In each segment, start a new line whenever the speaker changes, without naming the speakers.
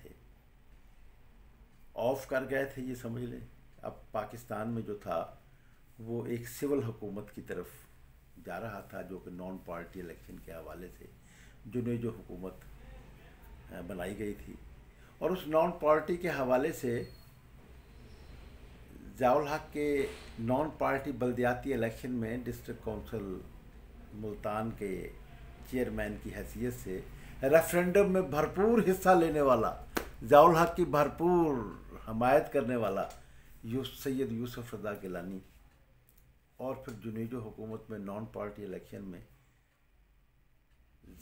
تھے، آف کر گئے تھے، یہ سمجھ لیں۔ اب پاکستان میں جو تھا وہ ایک سول حکومت کی طرف جا رہا تھا، جو کہ نان پارٹی الیکشن کے حوالے سے جو حکومت بنائی گئی تھی، اور اس نان پارٹی کے حوالے سے ضیاء الحق کے نان پارٹی بلدیاتی الیکشن میں ڈسٹرکٹ کونسل ملتان کے چیئرمین کی حیثیت سے ریفرینڈم میں بھرپور حصہ لینے والا، ضیاء الحق کی بھرپور حمایت کرنے والا سید یوسف رضا گیلانی، اور پھر جنیجو حکومت میں نان پارٹی الیکشن میں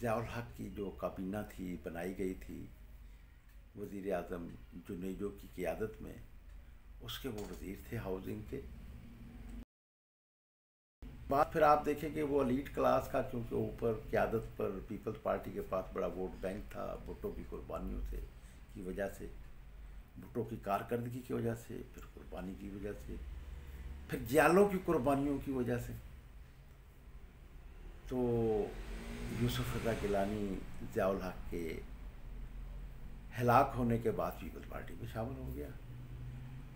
ضیاء الحق کی جو کابینہ تھی بنائی گئی تھی وزیر اعظم جنیجو کی قیادت میں، اس کے وہ وزیر تھے ہاؤسنگ کے۔ بات پھر آپ دیکھیں کہ وہ ایلیٹ کلاس کا، کیونکہ اوپر قیادت پر پیپلز پارٹی کے پاس بڑا ووٹ بینک تھا، بھٹو کی قربانیوں سے کی وجہ سے، بھٹو کی کارکردگی کی وجہ سے، پھر قربانی کی وجہ سے، پھر جیالوں کی قربانیوں کی وجہ سے، تو یوسف رضا گیلانی ضیاء الحق کے ہلاک ہونے کے بعد پیپلز پارٹی میں شامل ہو گیا،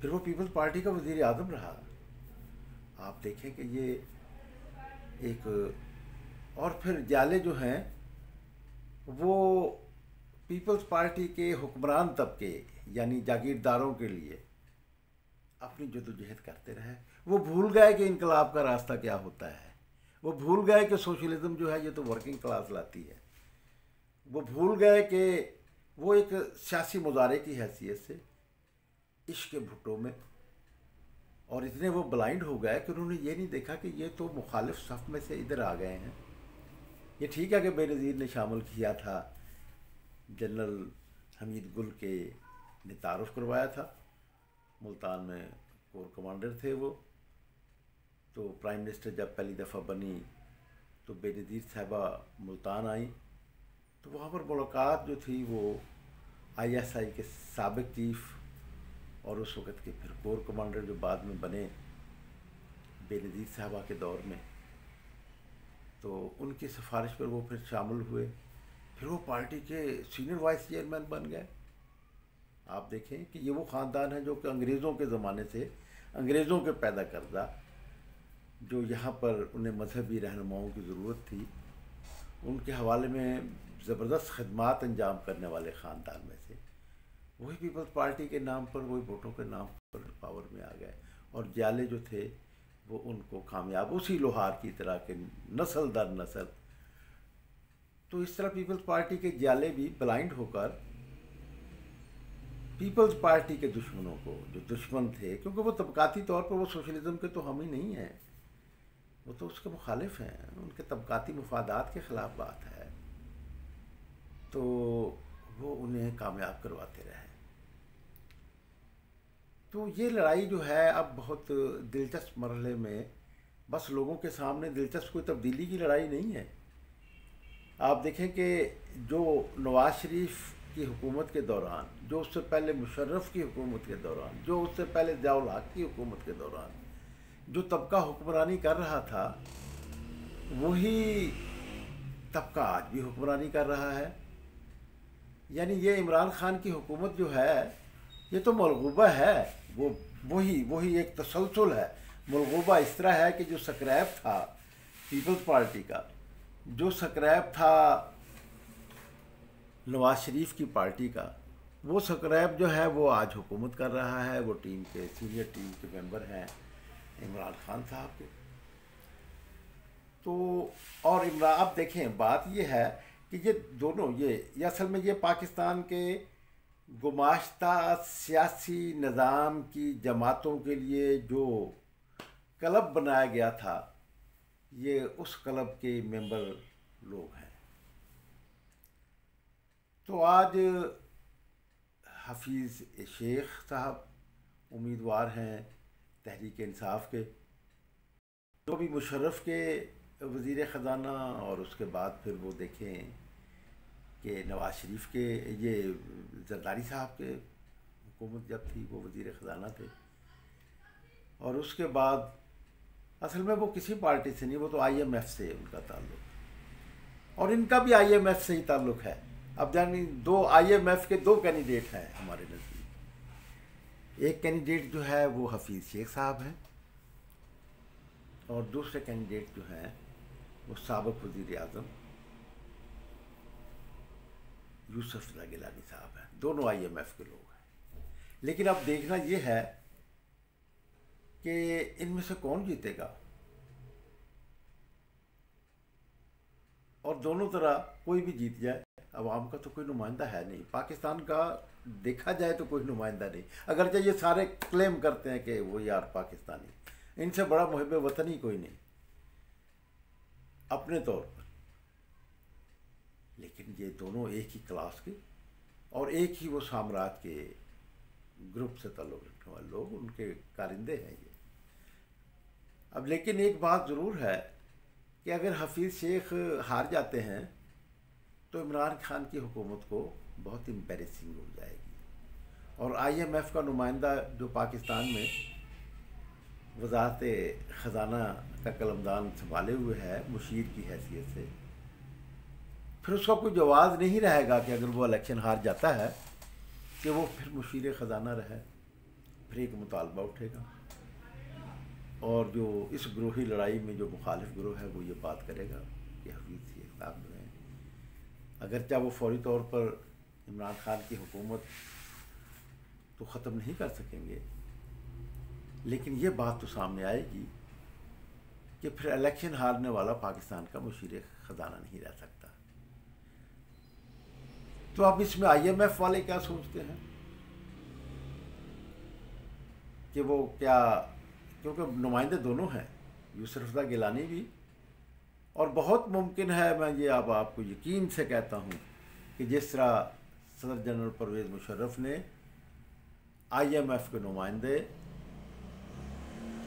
پھر وہ پیپلز پارٹی کا وزیر اعظم رہا۔ آپ دیکھیں کہ یہ ایک، اور پھر جالے جو ہیں وہ پیپلز پارٹی کے حکمران طبقے یعنی جاگیرداروں کے لیے اپنی جدوجہد کرتے رہے۔ وہ بھول گئے کہ انقلاب کا راستہ کیا ہوتا ہے، وہ بھول گئے کہ سوشلزم جو ہے یہ تو ورکنگ کلاس لاتی ہے، وہ بھول گئے کہ وہ ایک سیاسی مظاہرے کی حیثیت سے عشق بھٹو میں، اور اتنے وہ بلائنڈ ہو گئے کہ انہوں نے یہ نہیں دیکھا کہ یہ تو مخالف صف میں سے ادھر آ گئے ہیں۔ یہ ٹھیک ہے کہ بے نظیر نے شامل کیا تھا، جنرل حمید گل کے نے تعارف کروایا تھا، ملتان میں کور کمانڈر تھے وہ، تو پرائم منسٹر جب پہلی دفعہ بنی تو بے نظیر صاحبہ ملتان آئیں، تو وہاں پر ملاقات جو تھی وہ آئی ایس آئی کے سابق چیف اور اس وقت کے پھر کور کمانڈر جو بعد میں بنے بے نظیر صاحبہ کے دور میں، تو ان کی سفارش پر وہ پھر شامل ہوئے، پھر وہ پارٹی کے سینئر وائس چیئرمین بن گئے۔ آپ دیکھیں کہ یہ وہ خاندان ہے جو کہ انگریزوں کے زمانے سے، انگریزوں کے پیدا کردہ، جو یہاں پر انہیں مذہبی رہنماؤں کی ضرورت تھی، ان کے حوالے میں زبردست خدمات انجام کرنے والے خاندان میں سے وہی پیپلز پارٹی کے نام پر، وہی ووٹوں کے نام پر پاور میں آ گئے، اور جالے جو تھے وہ ان کو کامیاب اسی لوہار کی طرح کے نسل در نسل۔ تو اس طرح پیپلز پارٹی کے جالے بھی بلائنڈ ہو کر پیپلز پارٹی کے دشمنوں کو، جو دشمن تھے، کیونکہ وہ طبقاتی طور پر وہ سوشلزم کے تو ہم ہی نہیں ہیں، وہ تو اس کے مخالف ہیں، ان کے طبقاتی مفادات کے خلاف بات ہے، تو وہ انہیں کامیاب کرواتے رہے۔ تو یہ لڑائی جو ہے اب بہت دلچسپ مرحلے میں، بس لوگوں کے سامنے دلچسپ کوئی تبدیلی کی لڑائی نہیں ہے۔ آپ دیکھیں کہ جو نواز شریف کی حکومت کے دوران، جو اس سے پہلے مشرف کی حکومت کے دوران، جو اس سے پہلے ضیاء الحق کی حکومت کے دوران جو طبقہ حکمرانی کر رہا تھا، وہی طبقہ آج بھی حکمرانی کر رہا ہے۔ یعنی یہ عمران خان کی حکومت جو ہے یہ تو ملغوبہ ہے، وہی ایک تسلسل ہے۔ ملغوبہ اس طرح ہے کہ جو سکریپ تھا پیپلز پارٹی کا، جو سکریپ تھا نواز شریف کی پارٹی کا، وہ سکریپ جو ہے وہ آج حکومت کر رہا ہے، وہ ٹیم کے سینئر ٹیم کے ممبر ہیں عمران خان صاحب کے۔ تو اور عمران، اب دیکھیں بات یہ ہے کہ یہ دونوں، یہ اصل میں یہ پاکستان کے گماشتہ سیاسی نظام کی جماعتوں کے لیے جو کلب بنایا گیا تھا، یہ اس کلب کے ممبر لوگ ہیں۔ تو آج حفیظ شیخ صاحب امیدوار ہیں تحریک انصاف کے، جو بھی مشرف کے وزیر خزانہ، اور اس کے بعد پھر وہ دیکھیں کہ نواز شریف کے، یہ زرداری صاحب کے حکومت جب تھی وہ وزیر خزانہ تھے، اور اس کے بعد اصل میں وہ کسی پارٹی سے نہیں، وہ تو آئی ایم ایف سے ان کا تعلق، اور ان کا بھی آئی ایم ایف سے ہی تعلق ہے۔ اب یعنی دو IMF کے دو کینڈیڈیٹ ہیں ہمارے نزدیک. ایک کینڈیڈیٹ جو ہے وہ حفیظ شیخ صاحب ہیں، اور دوسرے کینڈیڈیٹ جو ہیں وہ سابق وزیر اعظم یوسف رضا گیلانی صاحب ہیں. دونوں IMF کے لوگ ہیں. لیکن اب دیکھنا یہ ہے کہ ان میں سے کون جیتے گا. اور دونوں طرح کوئی بھی جیت جائے، عوام کا تو کوئی نمائندہ ہے نہیں. پاکستان کا دیکھا جائے تو کوئی نمائندہ نہیں، اگرچہ یہ سارے کلیم کرتے ہیں کہ وہ یار پاکستانی، ان سے بڑا محب وطن ہی کوئی نہیں اپنے طور پر. لیکن یہ دونوں ایک ہی کلاس کے اور ایک ہی وہ سامراج کے گروپ سے تعلق رکھنے والے لوگ، ان کے کارندے ہیں یہ. اب لیکن ایک بات ضرور ہے کہ اگر حفیظ شیخ ہار جاتے ہیں تو عمران خان کی حکومت کو بہت امبیرسنگ ہو جائے گی. اور IMF کا نمائندہ جو پاکستان میں وزارت خزانہ کا قلمدان سنبھالے ہوئے ہے مشیر کی حیثیت سے، پھر اس کا کوئی جواز نہیں رہے گا کہ اگر وہ الیکشن ہار جاتا ہے کہ وہ پھر مشیر خزانہ رہے. پھر ایک مطالبہ اٹھے گا، اور جو اس گروہی لڑائی میں جو مخالف گروہ ہے وہ یہ بات کرے گا کہ حفیظ شیخ صاحب جو ہیں اگرچہ وہ فوری طور پر عمران خان کی حکومت تو ختم نہیں کر سکیں گے، لیکن یہ بات تو سامنے آئے گی کہ پھر الیکشن ہارنے والا پاکستان کا مشیر خزانہ نہیں رہ سکتا. تو اب اس میں IMF والے کیا سوچتے ہیں کہ وہ کیا، کیونکہ نمائندے دونوں ہیں، یوسف رضا گیلانی بھی، اور بہت ممکن ہے، میں یہ اب آپ کو یقین سے کہتا ہوں کہ جس طرح صدر جنرل پرویز مشرف نے IMF کے نمائندے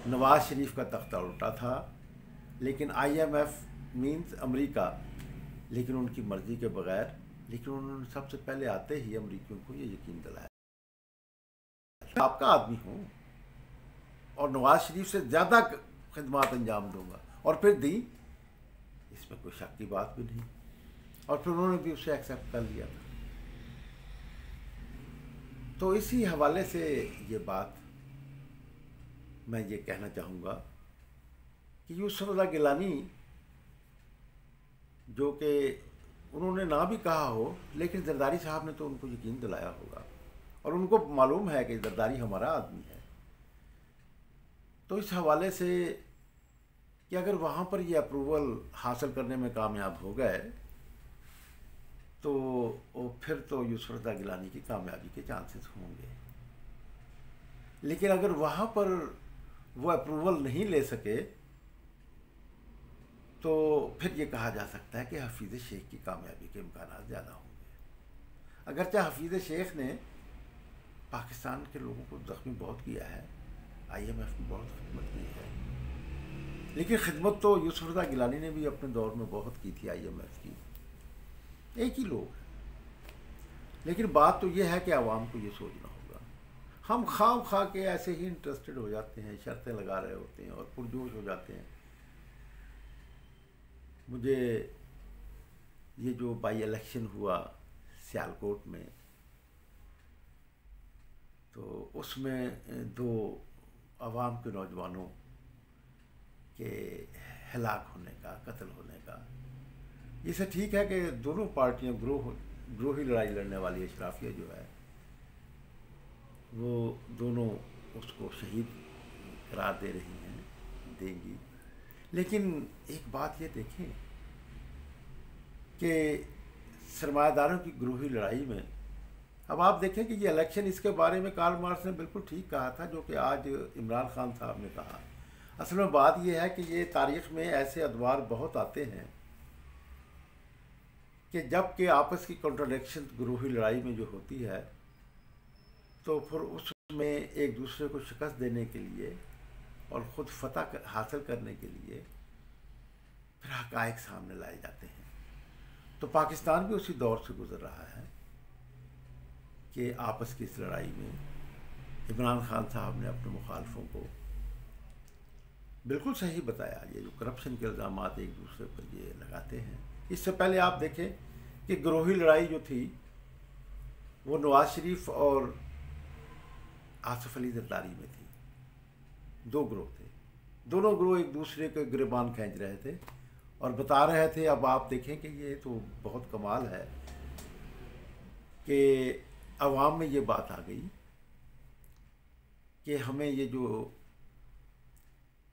نواز شریف کا تختہ الٹا تھا، لیکن IMF مینز امریکہ، لیکن ان کی مرضی کے بغیر، لیکن انہوں نے سب سے پہلے آتے ہی امریکیوں کو یہ یقین دلایا آپ کا آدمی ہوں اور نواز شریف سے زیادہ خدمات انجام دوں گا، اور پھر دی. اس میں کوئی شک کی بات بھی نہیں، اور پھر انہوں نے بھی اسے ایکسیپٹ کر لیا تھا. تو اسی حوالے سے یہ بات میں یہ کہنا چاہوں گا کہ یوسف رضا گیلانی، جو کہ انہوں نے نہ بھی کہا ہو لیکن زرداری صاحب نے تو ان کو یقین دلایا ہوگا، اور ان کو معلوم ہے کہ زرداری ہمارا آدمی ہے. تو اس حوالے سے کہ اگر وہاں پر یہ اپروول حاصل کرنے میں کامیاب ہو گئے تو پھر تو یوسف رضا گیلانی کی کامیابی کے چانسز ہوں گے. لیکن اگر وہاں پر وہ اپروول نہیں لے سکے تو پھر یہ کہا جا سکتا ہے کہ حفیظ شیخ کی کامیابی کے امکانات زیادہ ہوں گے. اگرچہ حفیظ شیخ نے پاکستان کے لوگوں کو زخمی بہت کیا ہے، IMF میں بہت خدمت کی ہے، لیکن خدمت تو یوسف رضا گیلانی نے بھی اپنے دور میں بہت کی تھی IMF کی. ایک ہی لوگ ہیں. لیکن بات تو یہ ہے کہ عوام کو یہ سوچنا ہوگا. ہم خواہ کے ایسے ہی انٹرسٹڈ ہو جاتے ہیں، شرطیں لگا رہے ہوتے ہیں اور پرجوش ہو جاتے ہیں. مجھے یہ جو بائی الیکشن ہوا سیالکوٹ میں، تو اس میں دو عوام کے نوجوانوں کے ہلاک ہونے کا، قتل ہونے کا، یہ سے ٹھیک ہے کہ دونوں پارٹیاں گروہی لڑائی لڑنے والی اشرافیہ جو ہے وہ دونوں اس کو شہید قرار دے رہی ہیں، دیں گی. لیکن ایک بات یہ دیکھیں کہ سرمایہ داروں کی گروہی لڑائی میں، اب آپ دیکھیں کہ یہ الیکشن، اس کے بارے میں کارل مارکس نے بالکل ٹھیک کہا تھا جو کہ آج عمران خان صاحب نے کہا. اصل میں بات یہ ہے کہ یہ تاریخ میں ایسے ادوار بہت آتے ہیں کہ جب کہ آپس کی کنٹراڈکشن گروہی لڑائی میں جو ہوتی ہے تو پھر اس میں ایک دوسرے کو شکست دینے کے لیے اور خود فتح حاصل کرنے کے لیے پھر حقائق سامنے لائے جاتے ہیں. تو پاکستان بھی اسی دور سے گزر رہا ہے کہ آپس کی اس لڑائی میں عمران خان صاحب نے اپنے مخالفوں کو بالکل صحیح بتایا. یہ جو کرپشن کے الزامات ایک دوسرے پر یہ لگاتے ہیں، اس سے پہلے آپ دیکھیں کہ گروہی لڑائی جو تھی وہ نواز شریف اور آصف علی زرداری میں تھی. دو گروہ تھے، دونوں گروہ ایک دوسرے کے گریبان کھینچ رہے تھے اور بتا رہے تھے. اب آپ دیکھیں کہ یہ تو بہت کمال ہے کہ عوام میں یہ بات آ گئی کہ ہمیں یہ جو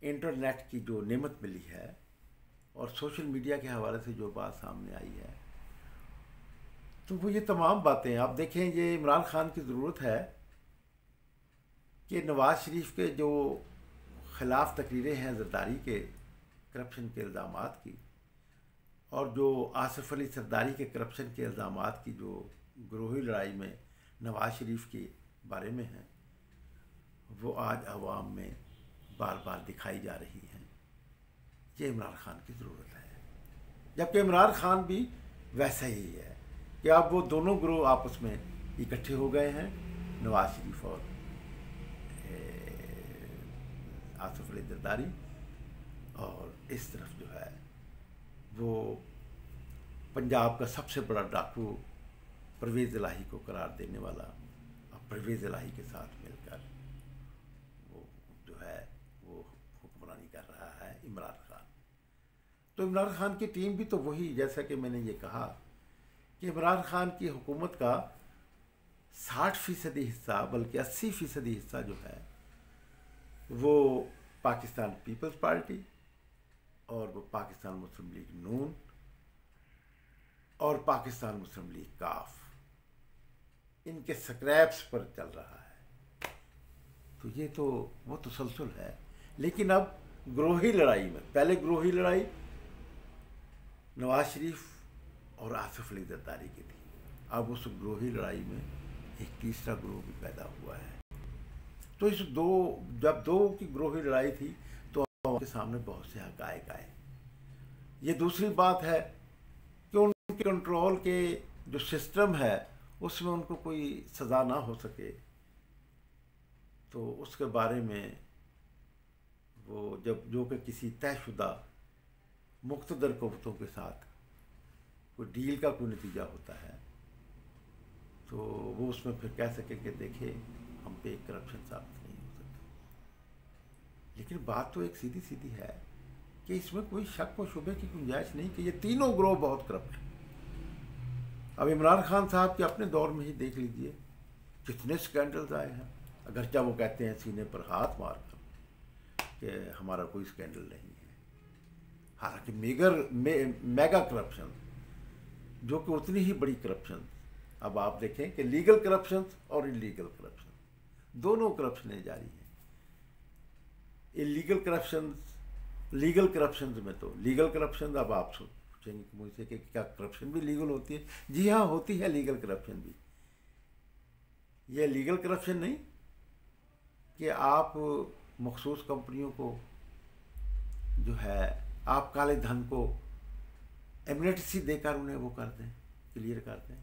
انٹرنیٹ کی جو نعمت ملی ہے اور سوشل میڈیا کے حوالے سے جو بات سامنے آئی ہے، تو وہ یہ تمام باتیں آپ دیکھیں. یہ عمران خان کی ضرورت ہے کہ نواز شریف کے جو خلاف تقریریں ہیں زرداری کے کرپشن کے الزامات کی، اور جو آصف علی زرداری کے کرپشن کے الزامات کی جو گروہی لڑائی میں نواز شریف کے بارے میں ہیں، وہ آج عوام میں بار بار دکھائی جا رہی ہیں. یہ عمران خان کی ضرورت ہے. جبکہ عمران خان بھی ویسا ہی ہے کہ اب وہ دونوں گروہ آپس میں اکٹھے ہو گئے ہیں، نواز شریف اور آصف علی زرداری. اور اس طرف جو ہے وہ پنجاب کا سب سے بڑا ڈاکو پرویز الہی کو قرار دینے والا، اور پرویز الہی کے ساتھ مل کر وہ جو ہے وہ حکمرانی کر رہا ہے عمران خان. تو عمران خان کی ٹیم بھی تو وہی، جیسا کہ میں نے یہ کہا کہ عمران خان کی حکومت کا 60% حصہ بلکہ 80% حصہ جو ہے وہ پاکستان پیپلز پارٹی اور وہ پاکستان مسلم لیگ نون اور پاکستان مسلم لیگ کاف، ان کے سکریپس پر چل رہا ہے. تو یہ تو وہ تسلسل ہے. لیکن اب گروہی لڑائی میں، پہلے گروہی لڑائی نواز شریف اور آصف علی زرداری کی تھی، اب اس گروہی لڑائی میں ایک تیسرا گروہ بھی پیدا ہوا ہے. تو اس جب دو کی گروہی لڑائی تھی تو ان کے سامنے بہت سے حقائق آئے. یہ دوسری بات ہے کہ ان کے کنٹرول کے جو سسٹم ہے اس میں ان کو کوئی سزا نہ ہو سکے، تو اس کے بارے میں وہ جو کہ کسی طے شدہ مقتدر قوتوں کے ساتھ کوئی ڈیل کا کوئی نتیجہ ہوتا ہے، تو وہ اس میں پھر کہہ سکے کہ دیکھیں ہم پہ ایک کرپشن ثابت نہیں ہو سکتا. لیکن بات تو ایک سیدھی سیدھی ہے کہ اس میں کوئی شک و شبے کی گنجائش نہیں کہ یہ تینوں گروہ بہت کرپٹ ہیں. اب عمران خان صاحب کے اپنے دور میں ہی دیکھ لیجئے کتنے سکینڈلز آئے ہیں، اگرچہ وہ کہتے ہیں سینے پر ہاتھ مار کر کہ ہمارا کوئی سکینڈل نہیں ہے. حالانکہ میگا کرپشن جو کہ اتنی ہی بڑی کرپشن، اب آپ دیکھیں کہ لیگل کرپشن اور انلیگل کرپشن دونوں کرپشنیں جاری ہیں. لیگل کرپشن میں تو لیگل کرپشن، اب آپ سوچیں گے مجھ سے کہ کیا کرپشن بھی لیگل ہوتی ہے؟ جی ہاں ہوتی ہے لیگل کرپشن بھی. یہ لیگل کرپشن نہیں کہ آپ مخصوص کمپنیوں کو جو ہے آپ کالے دھن کو ایمنسٹی دے کر انہیں وہ کر دیں، کلیئر کر دیں،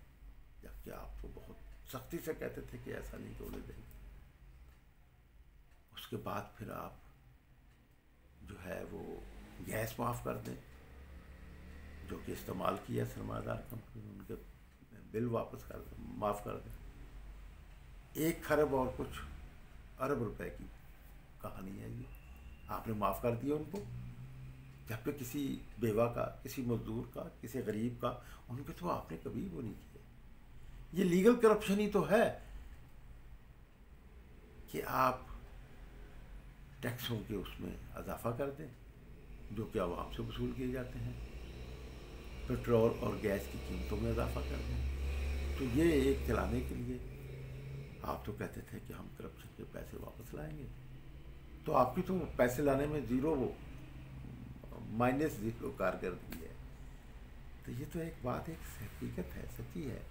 جبکہ آپ تو بہت سختی سے کہتے تھے کہ ایسا نہیں ہونے دیں گے. اس کے بعد پھر آپ جو ہے وہ گیس معاف کر دیں جو کہ استعمال کیا سرمایہ دار کمپنی، ان کے بل واپس کر دیں، معاف کر دیں. 1 خرب اور کچھ ارب روپے کی کہانی ہے یہ، آپ نے معاف کر دیا ان کو، جبکہ کسی بیوہ کا، کسی مزدور کا، کسی غریب کا ان پہ تو آپ نے کبھی وہ نہیں کیا. یہ لیگل کرپشن ہی تو ہے کہ آپ ٹیکسوں کے اس میں اضافہ کر دیں جو کہ عوام سے وصول کیے جاتے ہیں، پیٹرول اور گیس کی قیمتوں میں اضافہ کر دیں. تو یہ ایک چلانے کے لیے آپ تو کہتے تھے کہ ہم کرپشن کے پیسے واپس لائیں گے، تو آپ کی تو پیسے لانے میں -0 کارکردگی ہے. تو یہ تو ایک بات، ایک حقیقت ہے، سچی ہے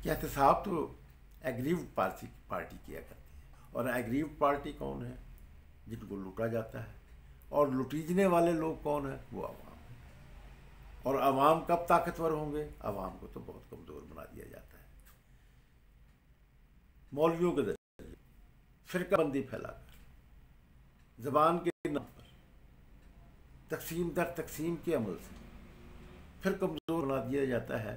کہ احتساب تو ایگریوڈ پارٹی کیا کرتی ہے. اور ایگریوڈ پارٹی کون ہے؟ جن کو لوٹا جاتا ہے، اور لوٹیجنے والے لوگ کون ہیں؟ وہ عوام ہے. اور عوام کب طاقتور ہوں گے؟ عوام کو تو بہت کمزور بنا دیا جاتا ہے مولویوں کے ذریعے، فرقہ بندی پھیلا کر، زبان کے نام پر، تقسیم در تقسیم کے عمل سے پھر کمزور بنا دیا جاتا ہے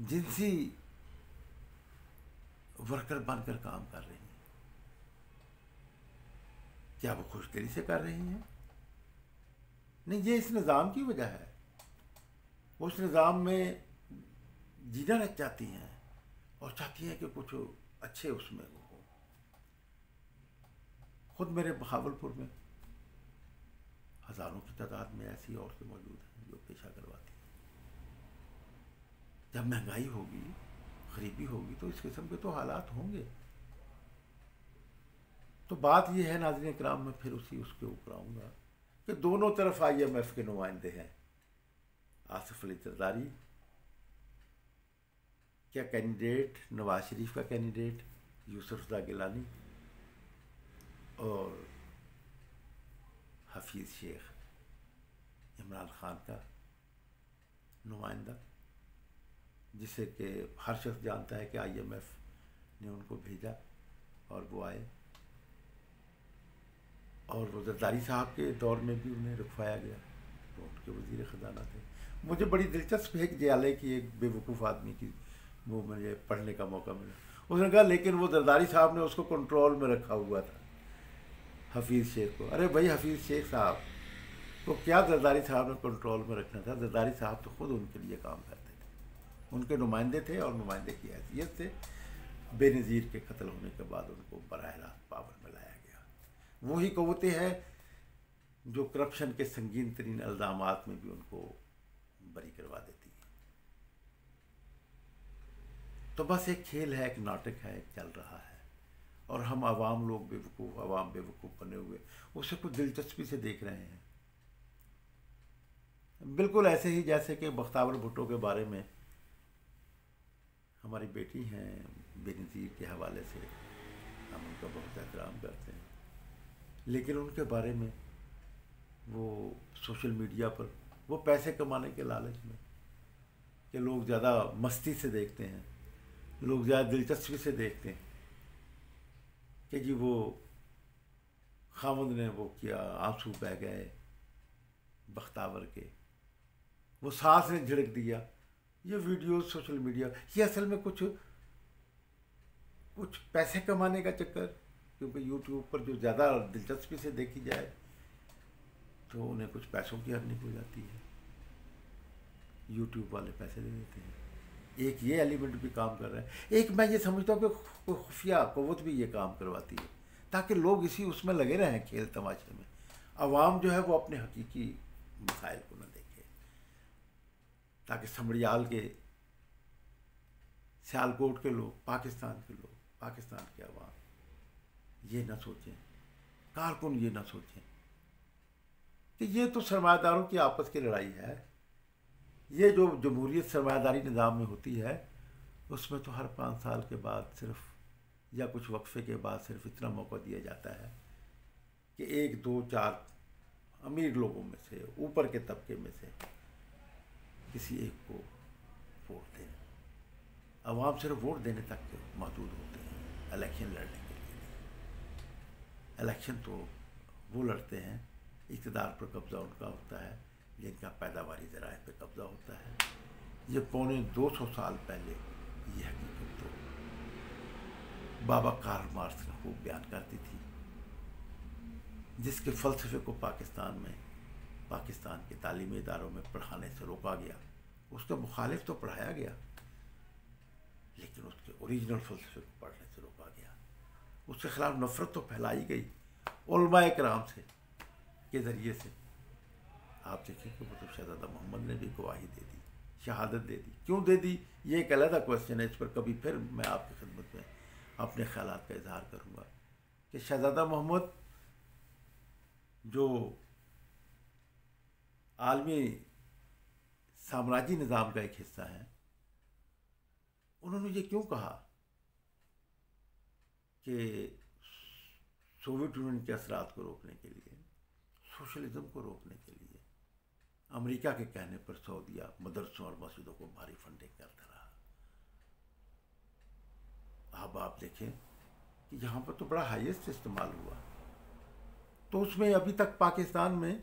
جنسی ورکر بن کر کام کر رہی ہیں. کیا وہ خوش دلی سے کر رہی ہیں؟ نہیں، یہ اس نظام کی وجہ ہے. وہ اس نظام میں جینا چاہتی ہیں اور چاہتی ہیں کہ کچھ اچھے اس میں وہ ہو. خود میرے بہاولپور میں ہزاروں کی تعداد میں ایسی عورتیں موجود ہیں جو پیشہ کرواتی ہیں. جب مہنگائی ہوگی، غریبی ہوگی، تو اس قسم کے تو حالات ہوں گے. تو بات یہ ہے ناظرین کرام، میں پھر اس کے اوپر آؤں گا کہ دونوں طرف IMF کے نمائندے ہیں. آصف علی زرداری کیا کینڈیڈیٹ، نواز شریف کا کینڈیڈیٹ یوسف رضا گیلانی، اور حفیظ شیخ عمران خان کا نمائندہ، جسے کہ ہر شخص جانتا ہے کہ IMF نے ان کو بھیجا اور وہ آئے. اور وہ زرداری صاحب کے دور میں بھی انہیں رکھوایا گیا، تو ان کے وزیر خزانہ تھے. مجھے بڑی دلچسپ ہے کہ جیالے کی ایک بے وقوف آدمی کی وہ مجھے پڑھنے کا موقع ملا. اس نے کہا لیکن وہ زرداری صاحب نے اس کو کنٹرول میں رکھا ہوا تھا، حفیظ شیخ کو. ارے بھائی، حفیظ شیخ صاحب کو کیا زرداری صاحب نے کنٹرول میں رکھنا تھا؟ زرداری صاحب تو خود ان کے لیے کام کرتے تھے، ان کے نمائندے تھے، اور نمائندے کی حیثیت سے بے نظیر کے قتل ہونے کے بعد ان کو براہ راست پاور میں لایا گیا. وہی قوتیں ہیں جو کرپشن کے سنگین ترین الزامات میں بھی ان کو بری کروا دیتی ہیں. تو بس ایک کھیل ہے، ایک ناٹک ہے، ایک چل رہا ہے، اور ہم عوام لوگ بے وقوف، عوام بے وقوف بنے ہوئے اسے کچھ دلچسپی سے دیکھ رہے ہیں. بالکل ایسے ہی جیسے کہ بختیار بھٹو کے بارے میں ہماری بیٹی ہیں بے نظیر کے حوالے سے ہم ان کا بہت احترام کرتے ہیں، لیکن ان کے بارے میں وہ سوشل میڈیا پر وہ پیسے کمانے کے لالچ میں کہ لوگ زیادہ مستی سے دیکھتے ہیں، لوگ زیادہ دلچسپی سے دیکھتے ہیں کہ جی وہ خامد نے وہ کیا، آنسو بہہ گئے بختیار کے، وہ سانس نے جھڑک دیا. یہ ویڈیو سوشل میڈیا، یہ اصل میں کچھ پیسے کمانے کا چکر، کیونکہ یوٹیوب پر جو زیادہ دلچسپی سے دیکھی جائے تو انہیں کچھ پیسوں کی ارننگ ہو جاتی ہے، یوٹیوب والے پیسے دے دیتے ہیں. ایک یہ ایلیمنٹ بھی کام کر رہا ہے. ایک میں یہ سمجھتا ہوں کہ کوئی خفیہ قوت بھی یہ کام کرواتی ہے تاکہ لوگ اسی اس میں لگے رہیں کھیل تماشے میں. عوام جو ہے وہ اپنے حقیقی مسائل کو نہ دیکھے، تاکہ سمڑیال کے، سیالکوٹ کے لوگ، پاکستان کے لوگ، پاکستان کے عوام یہ نہ سوچیں، کارکن یہ نہ سوچیں کہ یہ تو سرمایہ داروں کی آپس کی لڑائی ہے. یہ جو جمہوریت سرمایہ داری نظام میں ہوتی ہے اس میں تو ہر 5 سال کے بعد صرف، یا کچھ وقفے کے بعد صرف اتنا موقع دیا جاتا ہے کہ 1 2 4 امیر لوگوں میں سے، اوپر کے طبقے میں سے کسی ایک کو ووٹ دیں. عوام صرف ووٹ دینے تک محدود ہوتے ہیں، الیکشن لڑنے کے لیے نہیں. الیکشن تو وہ لڑتے ہیں، اقتدار پر قبضہ ان کا ہوتا ہے جن کا پیداواری ذرائع پہ قبضہ ہوتا ہے. یہ 250 سال پہلے یہ حقیقت تو بابا کارل مارکس نے خوب بیان کرتی تھی، جس کے فلسفے کو پاکستان کے تعلیمی اداروں میں پڑھانے سے روکا گیا. اس کے مخالف تو پڑھایا گیا، لیکن اس کے اوریجنل فلسفے کو پڑھنے سے روکا گیا. اس کے خلاف نفرت تو پھیلائی گئی علماء کرام سے کے ذریعے سے. آپ دیکھیں کہ مطلب شہزادہ محمد نے بھی گواہی دے دی، شہادت دے دی. کیوں دے دی یہ ایک علیحدہ کوشچن ہے، اس پر کبھی پھر میں آپ کی خدمت میں اپنے خیالات کا اظہار کروں گا کہ شہزادہ محمد جو عالمی سامراجی نظام کا ایک حصہ ہے، انہوں نے یہ کیوں کہا کہ سوویت یونین کے اثرات کو روکنے کے لیے، سوشلزم کو روکنے کے لیے امریکہ کے کہنے پر سعودیہ مدرسوں اور مسجدوں کو بھاری فنڈنگ کرتا رہا. اب آپ دیکھیں کہ یہاں پر تو بڑا ہائیسٹ استعمال ہوا، تو اس میں ابھی تک پاکستان میں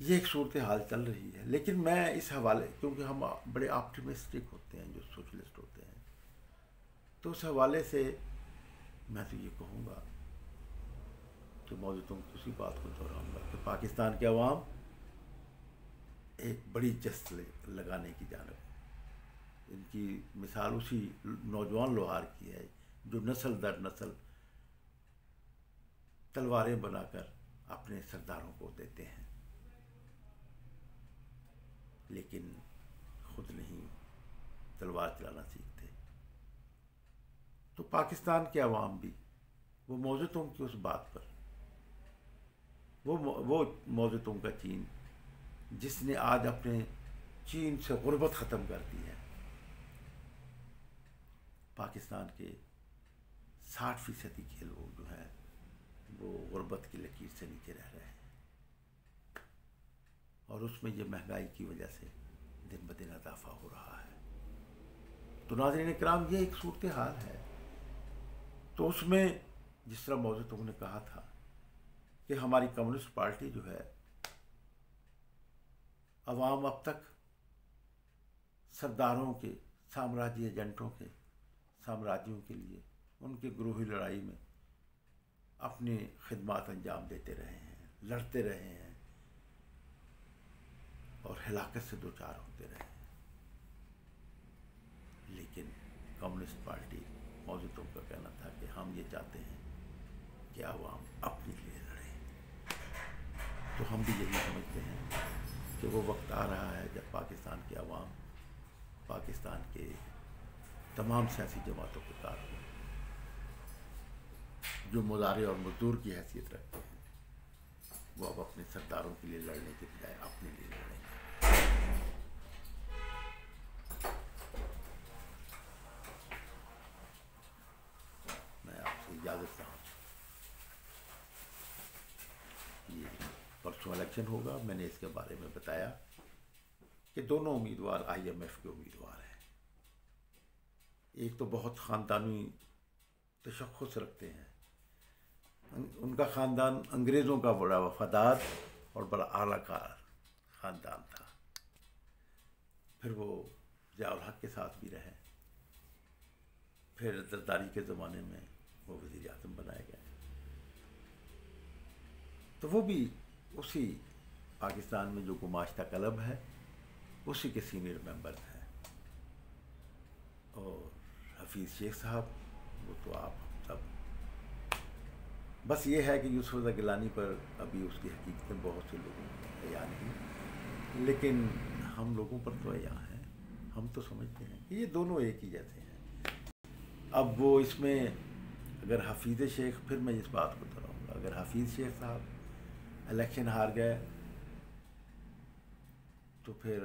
یہ ایک صورتحال چل رہی ہے. لیکن میں اس حوالے، کیونکہ ہم بڑے آپٹیمسٹک ہوتے ہیں جو سوشلسٹ ہوتے ہیں، تو اس حوالے سے میں تو یہ کہوں گا کہ موجودوں کی اسی بات کو دہراؤں گا کہ پاکستان کے عوام ایک بڑی جست لگانے کی جانب، ان کی مثال اسی نوجوان لوہار کی ہے جو نسل در نسل تلواریں بنا کر اپنے سرداروں کو دیتے ہیں، لیکن خود نہیں تلوار چلانا سیکھتے. تو پاکستان کے عوام بھی وہ موجودوں کی اس بات پر، وہ موجودوں کا چین جس نے آج اپنے چین سے غربت ختم کر دی ہے. پاکستان کے 60% کے لوگ جو ہیں وہ غربت کی لکیر سے نیچے رہ رہے ہیں، اور اس میں یہ مہنگائی کی وجہ سے دن بدن اضافہ ہو رہا ہے. تو ناظرین کرام، یہ ایک صورتحال ہے. تو اس میں جس طرح موضوع نے کہا تھا کہ ہماری کمیونسٹ پارٹی جو ہے، عوام اب تک سرداروں کے، سامراجی ایجنٹوں کے، سامراجیوں کے لیے ان کے گروہی لڑائی میں اپنی خدمات انجام دیتے رہے ہیں، لڑتے رہے ہیں اور ہلاکت سے دوچار ہوتے رہے ہیں. لیکن کمیونسٹ پارٹی موجودوں کا کہنا تھا کہ ہم یہ چاہتے ہیں کہ عوام اپنے لیے لڑیں. تو ہم بھی یہی سمجھتے ہیں کہ وہ وقت آ رہا ہے جب پاکستان کے عوام، پاکستان کے تمام سیاسی جماعتوں کے کارکن جو مزارع اور مزدور کی حیثیت رکھتے ہیں، وہ اب اپنے سرداروں کے لیے لڑنے کے بجائے اپنے لیے لڑیں گے. میں آپ سے اجازت چاہوں. یہ پرسوں الیکشن ہوگا. میں نے اس کے بارے میں بتایا کہ دونوں امیدوار IMF کے امیدوار ہیں. ایک تو بہت خاندانی تشخص رکھتے ہیں، ان کا خاندان انگریزوں کا بڑا وفادار اور بڑا اعلیٰ کار خاندان تھا. پھر وہ ضیاء الحق کے ساتھ بھی رہے، پھر زرداری کے زمانے میں وہ وزیر اعظم بنائے گئے. تو وہ بھی اسی پاکستان میں جو گماشتہ کلب ہے اسی کے سینئر ممبر ہیں. اور حفیظ شیخ صاحب، وہ تو آپ سب، بس یہ ہے کہ یوسف رضا گیلانی پر ابھی اس کی حقیقتیں بہت سے لوگوں کو عیاں نہیں، لیکن ہم لوگوں پر تو عیاں ہیں. ہم تو سمجھتے ہیں کہ یہ دونوں ایک ہی جیسے ہیں. اب وہ اس میں اگر حفیظ شیخ، پھر میں اس بات کو دہراؤں گا، اگر حفیظ شیخ صاحب الیکشن ہار گئے تو پھر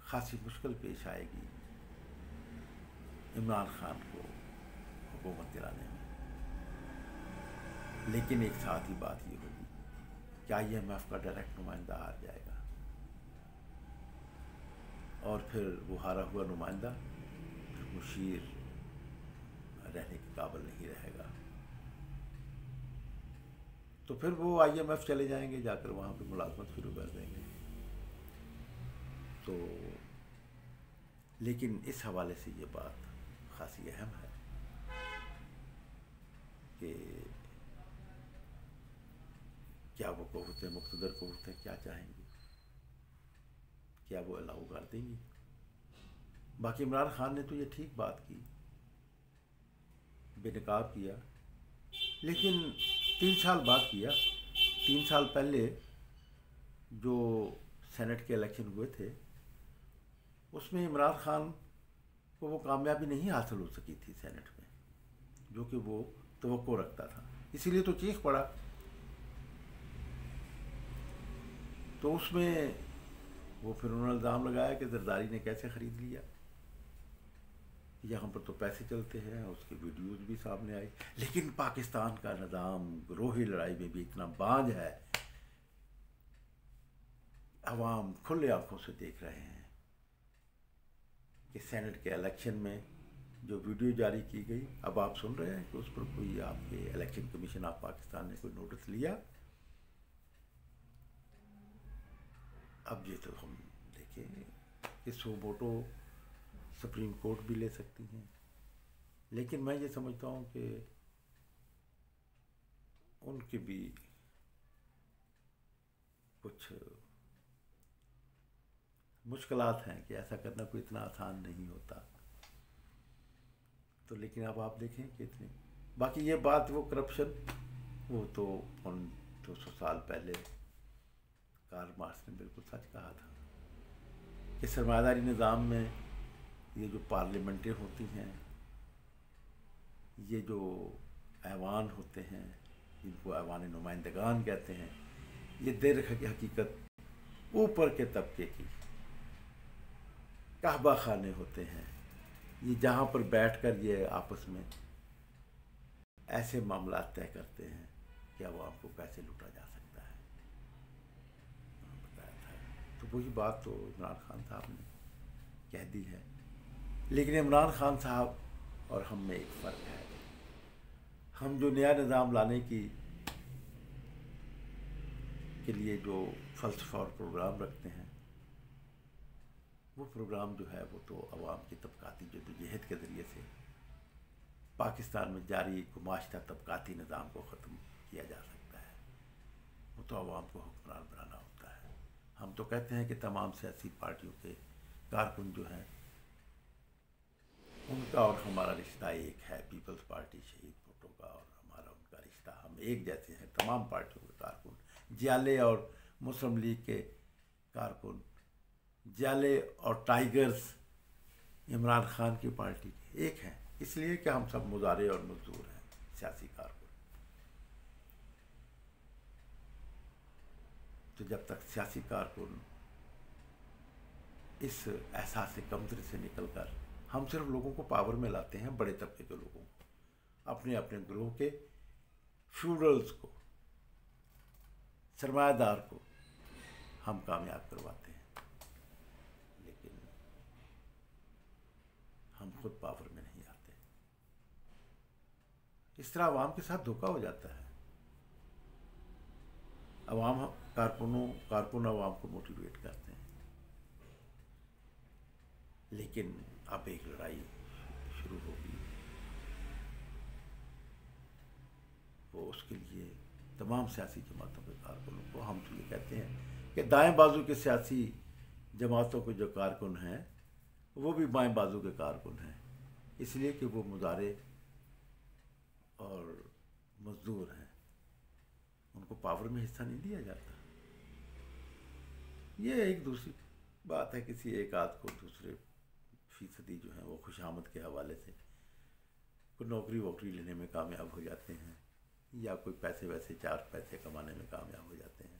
خاصی مشکل پیش آئے گی عمران خان کو حکومت دلانے میں. لیکن ایک ساتھ ہی بات یہ ہوگی کہ IMF کا ڈائریکٹ نمائندہ ہار جائے گا، اور پھر وہ ہارا ہوا نمائندہ پھر مشیر رہنے کے قابل نہیں رہے گا. تو پھر وہ IMF چلے جائیں گے، جا کر وہاں پہ ملازمت شروع کر دیں گے. تو لیکن اس حوالے سے یہ بات خاصی اہم ہے کہ کیا وہ قوتیں، مقتدر قوتیں کیا چاہیں گی، کیا وہ الاؤ کر دیں گی. باقی عمران خان نے تو یہ ٹھیک بات کی، بے نقاب کیا، لیکن 3 سال بعد کیا. 3 سال پہلے جو سینٹ کے الیکشن ہوئے تھے اس میں عمران خان کو وہ کامیابی نہیں حاصل ہو سکی تھی سینٹ میں جو کہ وہ توقع رکھتا تھا، اسی لیے تو چیخ پڑا. تو اس میں وہ پھر انہوں نے الزام لگایا کہ زرداری نے کیسے خرید لیا، یہاں پر تو پیسے چلتے ہیں، اس کی ویڈیوز بھی سامنے آئی. لیکن پاکستان کا نظام گروہی لڑائی میں بھی اتنا بانج ہے، عوام کھلے آنکھوں سے دیکھ رہے ہیں کہ سینٹ کے الیکشن میں جو ویڈیو جاری کی گئی، اب آپ سن رہے ہیں کہ اس پر کوئی آپ کے الیکشن کمیشن آف پاکستان نے کوئی نوٹس لیا. اب یہ تو ہم دیکھیں کہ سو ووٹو سپریم کورٹ بھی لے سکتی ہیں، لیکن میں یہ سمجھتا ہوں کہ ان کے بھی کچھ مشکلات ہیں کہ ایسا کرنا کوئی اتنا آسان نہیں ہوتا. تو لیکن اب آپ دیکھیں کہ اتنی باقی یہ بات وہ کرپشن وہ تو ان 200 سال پہلے کارل مارکس نے بالکل سچ کہا تھا کہ سرمایہ داری نظام میں یہ جو پارلیمنٹیں ہوتی ہیں، یہ جو ایوان ہوتے ہیں جن کو ایوان نمائندگان کہتے ہیں، یہ در حقیقت اوپر کے طبقے کی کعبہ خانے ہوتے ہیں. یہ جہاں پر بیٹھ کر یہ آپس میں ایسے معاملات طے کرتے ہیں کہ عوام کو کیسے لوٹا جا سکتا ہے. بتایا تھا تو وہی بات تو عمران خان صاحب نے کہہ دی ہے. لیکن عمران خان صاحب اور ہم میں ایک فرق ہے. ہم جو نیا نظام لانے کے لیے جو فلسفہ اور پروگرام رکھتے ہیں، وہ پروگرام جو ہے وہ تو عوام کی طبقاتی جدوجہد کے ذریعے سے پاکستان میں جاری گماشتہ طبقاتی نظام کو ختم کیا جا سکتا ہے. وہ تو عوام کو حکمران بنانا ہوتا ہے. ہم تو کہتے ہیں کہ تمام سیاسی پارٹیوں کے کارکن جو ہیں ان کا اور ہمارا رشتہ ایک ہے. پیپلز پارٹی شہید بھٹو کا اور ہمارا ان کا رشتہ ہم ایک جیسے ہیں. تمام پارٹیوں کے کارکن، جیالے اور مسلم لیگ کے کارکن، جیالے اور ٹائیگرز عمران خان کی پارٹی کے ایک ہیں، اس لیے کہ ہم سب مظاہرے اور مزدور ہیں، سیاسی کارکن. تو جب تک سیاسی کارکن اس احساس کمتری سے نکل کر ہم صرف لوگوں کو پاور میں لاتے ہیں، بڑے طبقے کے لوگوں کو، اپنے اپنے گروہ کے فیوڈلز کو، سرمایہ دار کو ہم کامیاب کرواتے ہیں، لیکن ہم خود پاور میں نہیں آتے. اس طرح عوام کے ساتھ دھوکہ ہو جاتا ہے. عوام کارکن عوام کو موٹیویٹ کرتے ہیں، لیکن اب ایک لڑائی شروع ہوگی. وہ اس کے لیے تمام سیاسی جماعتوں کے کارکنوں کو، ہم تو یہ کہتے ہیں کہ دائیں بازو کے سیاسی جماعتوں کے جو کارکن ہیں وہ بھی بائیں بازو کے کارکن ہیں، اس لیے کہ وہ مظاہرے اور مزدور ہیں، ان کو پاور میں حصہ نہیں دیا جاتا. یہ ایک دوسری بات ہے. کسی ایک آدھ کو دوسرے فیصدی جو ہیں وہ خوش آمد کے حوالے سے کوئی نوکری ووکری لینے میں کامیاب ہو جاتے ہیں، یا کوئی پیسے ویسے 4 پیسے کمانے میں کامیاب ہو جاتے ہیں،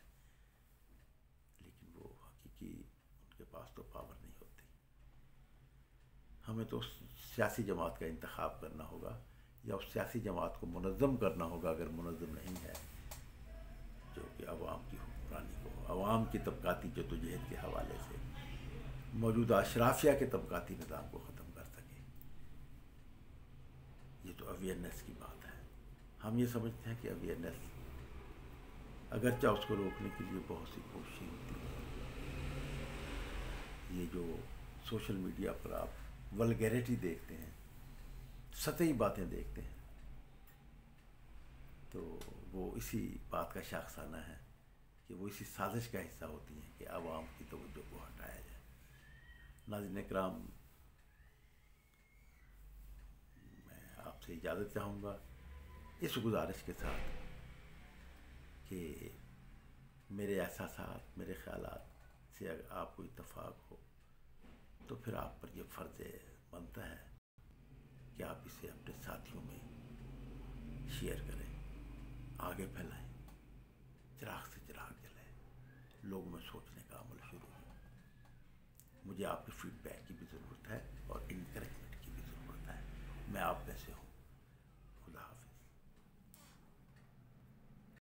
لیکن وہ حقیقی ان کے پاس تو پاور نہیں ہوتی. ہمیں تو اس سیاسی جماعت کا انتخاب کرنا ہوگا، یا اس سیاسی جماعت کو منظم کرنا ہوگا اگر منظم نہیں ہے، جو کہ عوام کی حکمرانی کو، عوام کی طبقاتی جدوجہد کے حوالے سے موجودہ اشرافیہ کے طبقاتی نظام کو ختم کر سکے. یہ تو اویئرنیس کی بات ہے. ہم یہ سمجھتے ہیں کہ اویئرنیس اگرچہ اس کو روکنے کے لیے بہت سی کوششیں ہوتی ہیں. یہ جو سوشل میڈیا پر آپ ولگیرٹی دیکھتے ہیں، سطحی باتیں دیکھتے ہیں، تو وہ اسی بات کا شاخسانہ ہے کہ وہ اسی سازش کا حصہ ہوتی ہیں کہ عوام کی توجہ کو ہٹایا جائے. ناظرین کرام، میں آپ سے اجازت چاہوں گا اس گزارش کے ساتھ کہ میرے احساسات، میرے خیالات سے اگر آپ کو اتفاق ہو تو پھر آپ پر یہ فرض بنتا ہے کہ آپ اسے اپنے ساتھیوں میں شیئر کریں، آگے پھیلائیں، چراغ سے چراغ جلائیں، لوگوں میں سوچنے کا عمل شروع ہو. مجھے آپ کے فیڈ بیک کی بھی ضرورت ہے اور انکریجمنٹ کی بھی ضرورت ہے. میں آپ میں سے ہوں.